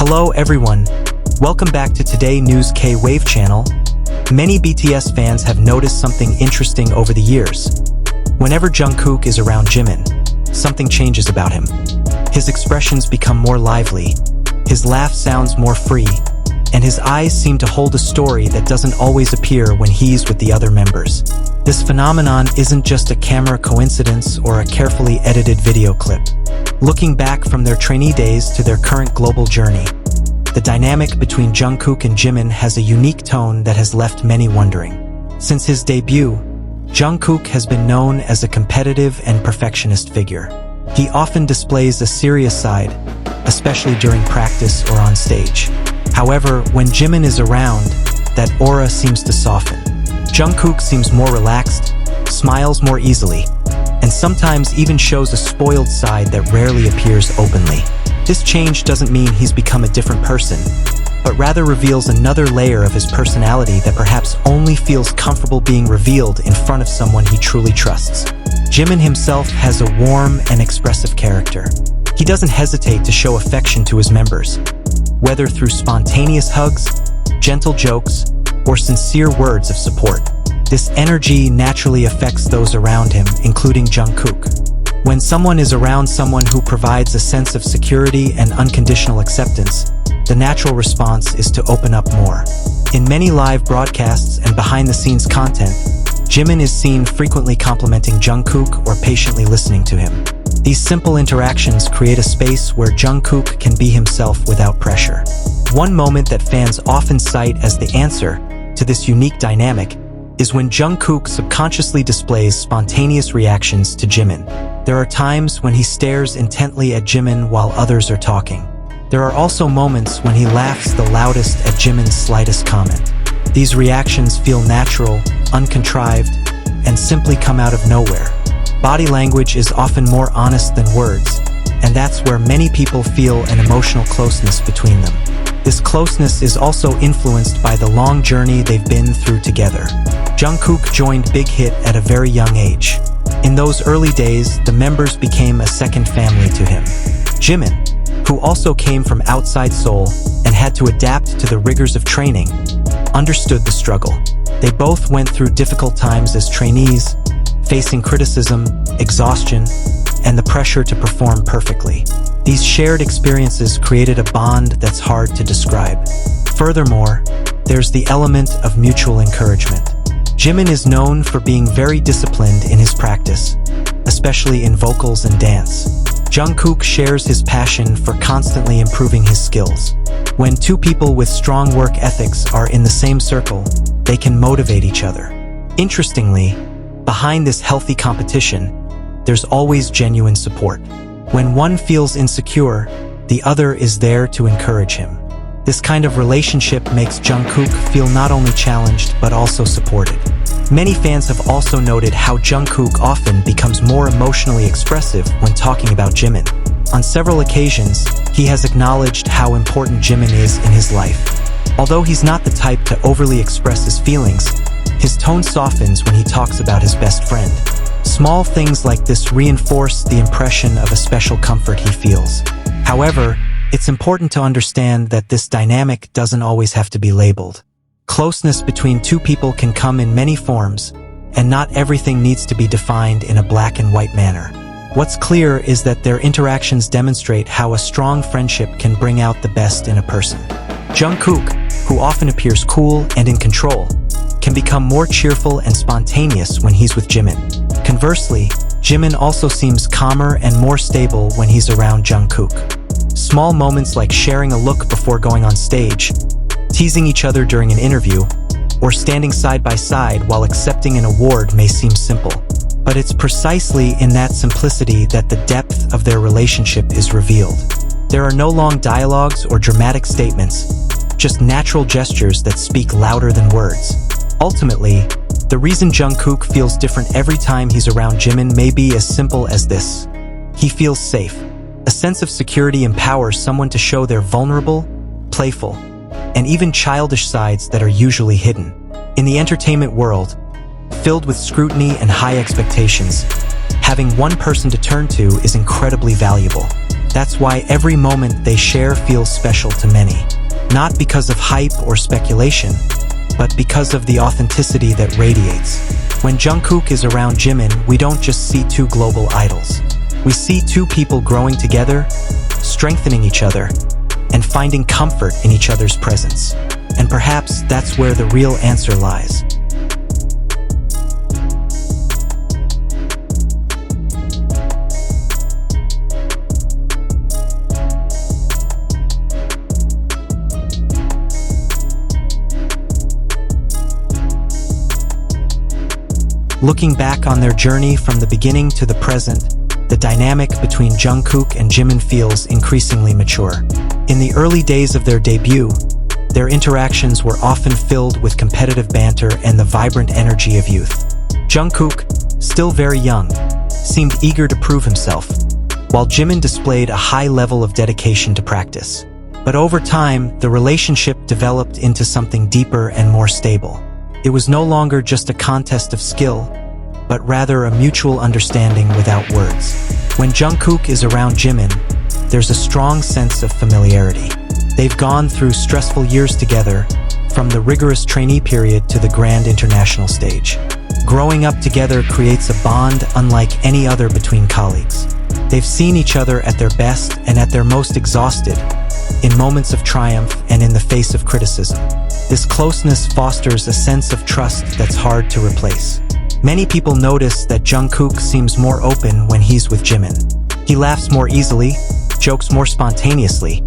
Hello everyone, welcome back to Today News K-Wave channel. Many BTS fans have noticed something interesting over the years. Whenever Jungkook is around Jimin, something changes about him. His expressions become more lively, his laugh sounds more free, and his eyes seem to hold a story that doesn't always appear when he's with the other members. This phenomenon isn't just a camera coincidence or a carefully edited video clip. Looking back from their trainee days to their current global journey, the dynamic between Jungkook and Jimin has a unique tone that has left many wondering. Since his debut, Jungkook has been known as a competitive and perfectionist figure. He often displays a serious side, especially during practice or on stage. However, when Jimin is around, that aura seems to soften. Jungkook seems more relaxed, smiles more easily, and sometimes even shows a spoiled side that rarely appears openly. This change doesn't mean he's become a different person, but rather reveals another layer of his personality that perhaps only feels comfortable being revealed in front of someone he truly trusts. Jimin himself has a warm and expressive character. He doesn't hesitate to show affection to his members, whether through spontaneous hugs, gentle jokes, or sincere words of support. This energy naturally affects those around him, including Jungkook. When someone is around someone who provides a sense of security and unconditional acceptance, the natural response is to open up more. In many live broadcasts and behind-the-scenes content, Jimin is seen frequently complimenting Jungkook or patiently listening to him. These simple interactions create a space where Jungkook can be himself without pressure. One moment that fans often cite as the answer to this unique dynamic is when Jungkook subconsciously displays spontaneous reactions to Jimin. There are times when he stares intently at Jimin while others are talking. There are also moments when he laughs the loudest at Jimin's slightest comment. These reactions feel natural, uncontrived, and simply come out of nowhere. Body language is often more honest than words, and that's where many people feel an emotional closeness between them. This closeness is also influenced by the long journey they've been through together. Jungkook joined Big Hit at a very young age. In those early days, the members became a second family to him. Jimin, who also came from outside Seoul and had to adapt to the rigors of training, understood the struggle. They both went through difficult times as trainees, facing criticism, exhaustion, and the pressure to perform perfectly. These shared experiences created a bond that's hard to describe. Furthermore, there's the element of mutual encouragement. Jimin is known for being very disciplined in his practice, especially in vocals and dance. Jungkook shares his passion for constantly improving his skills. When two people with strong work ethics are in the same circle, they can motivate each other. Interestingly, behind this healthy competition, there's always genuine support. When one feels insecure, the other is there to encourage him. This kind of relationship makes Jungkook feel not only challenged but also supported. Many fans have also noted how Jungkook often becomes more emotionally expressive when talking about Jimin. On several occasions, he has acknowledged how important Jimin is in his life. Although he's not the type to overly express his feelings, his tone softens when he talks about his best friend. Small things like this reinforce the impression of a special comfort he feels. However, it's important to understand that this dynamic doesn't always have to be labeled. Closeness between two people can come in many forms, and not everything needs to be defined in a black and white manner. What's clear is that their interactions demonstrate how a strong friendship can bring out the best in a person. Jungkook, who often appears cool and in control, can become more cheerful and spontaneous when he's with Jimin. Conversely, Jimin also seems calmer and more stable when he's around Jungkook. Small moments like sharing a look before going on stage, teasing each other during an interview, or standing side by side while accepting an award may seem simple. But it's precisely in that simplicity that the depth of their relationship is revealed. There are no long dialogues or dramatic statements, just natural gestures that speak louder than words. Ultimately, the reason Jungkook feels different every time he's around Jimin may be as simple as this. He feels safe. A sense of security empowers someone to show their vulnerable, playful, and even childish sides that are usually hidden. In the entertainment world, filled with scrutiny and high expectations, having one person to turn to is incredibly valuable. That's why every moment they share feels special to many. Not because of hype or speculation, but because of the authenticity that radiates. When Jungkook is around Jimin, we don't just see two global idols. We see two people growing together, strengthening each other, and finding comfort in each other's presence. And perhaps that's where the real answer lies. Looking back on their journey from the beginning to the present, the dynamic between Jungkook and Jimin feels increasingly mature. In the early days of their debut, their interactions were often filled with competitive banter and the vibrant energy of youth. Jungkook, still very young, seemed eager to prove himself, while Jimin displayed a high level of dedication to practice. But over time, the relationship developed into something deeper and more stable. It was no longer just a contest of skill, but rather a mutual understanding without words. When Jungkook is around Jimin, there's a strong sense of familiarity. They've gone through stressful years together, from the rigorous trainee period to the grand international stage. Growing up together creates a bond unlike any other between colleagues. They've seen each other at their best and at their most exhausted, in moments of triumph and in the face of criticism. This closeness fosters a sense of trust that's hard to replace. Many people notice that Jungkook seems more open when he's with Jimin. He laughs more easily, jokes more spontaneously,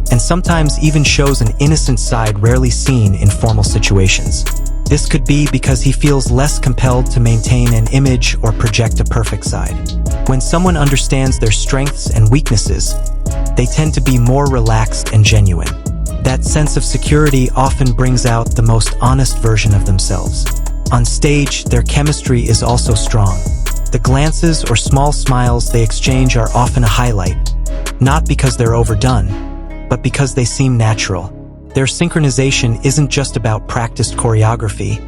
and sometimes even shows an innocent side rarely seen in formal situations. This could be because he feels less compelled to maintain an image or project a perfect side. When someone understands their strengths and weaknesses, they tend to be more relaxed and genuine. That sense of security often brings out the most honest version of themselves. On stage, their chemistry is also strong. The glances or small smiles they exchange are often a highlight, not because they're overdone, but because they seem natural. Their synchronization isn't just about practiced choreography,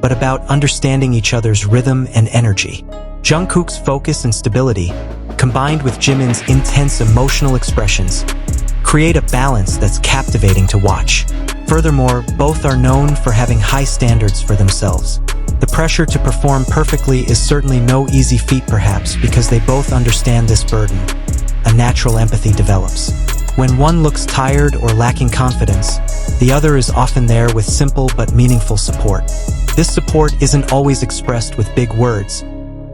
but about understanding each other's rhythm and energy. Jungkook's focus and stability, combined with Jimin's intense emotional expressions, create a balance that's captivating to watch. Furthermore, both are known for having high standards for themselves. The pressure to perform perfectly is certainly no easy feat perhaps because they both understand this burden. A natural empathy develops. When one looks tired or lacking confidence, the other is often there with simple but meaningful support. This support isn't always expressed with big words,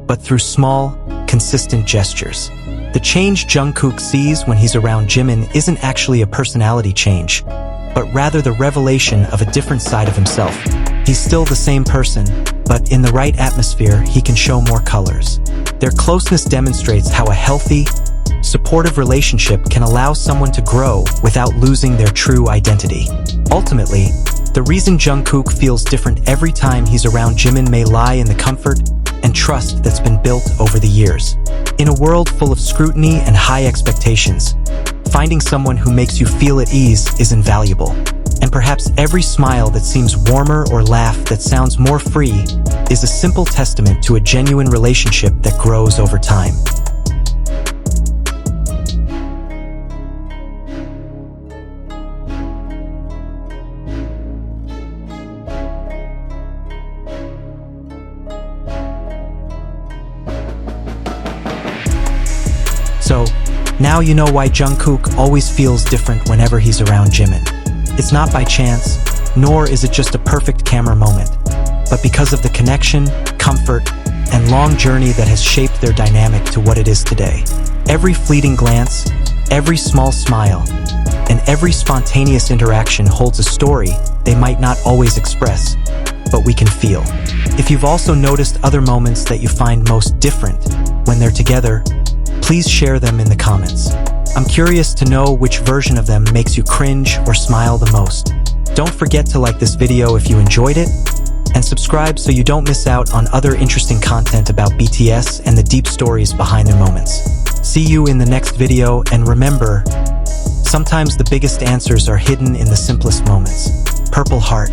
but through small, consistent gestures. The change Jungkook sees when he's around Jimin isn't actually a personality change, but rather the revelation of a different side of himself. He's still the same person, but in the right atmosphere, he can show more colors. Their closeness demonstrates how a healthy, supportive relationship can allow someone to grow without losing their true identity. Ultimately, the reason Jungkook feels different every time he's around Jimin may lie in the comfort and trust that's been built over the years. In a world full of scrutiny and high expectations, finding someone who makes you feel at ease is invaluable. And perhaps every smile that seems warmer or laugh that sounds more free is a simple testament to a genuine relationship that grows over time. So, now you know why Jungkook always feels different whenever he's around Jimin. It's not by chance, nor is it just a perfect camera moment, but because of the connection, comfort, and long journey that has shaped their dynamic to what it is today. Every fleeting glance, every small smile, and every spontaneous interaction holds a story they might not always express, but we can feel. If you've also noticed other moments that you find most different when they're together, please share them in the comments. I'm curious to know which version of them makes you cringe or smile the most. Don't forget to like this video if you enjoyed it, and subscribe so you don't miss out on other interesting content about BTS and the deep stories behind their moments. See you in the next video, and remember, sometimes the biggest answers are hidden in the simplest moments. Purple Heart.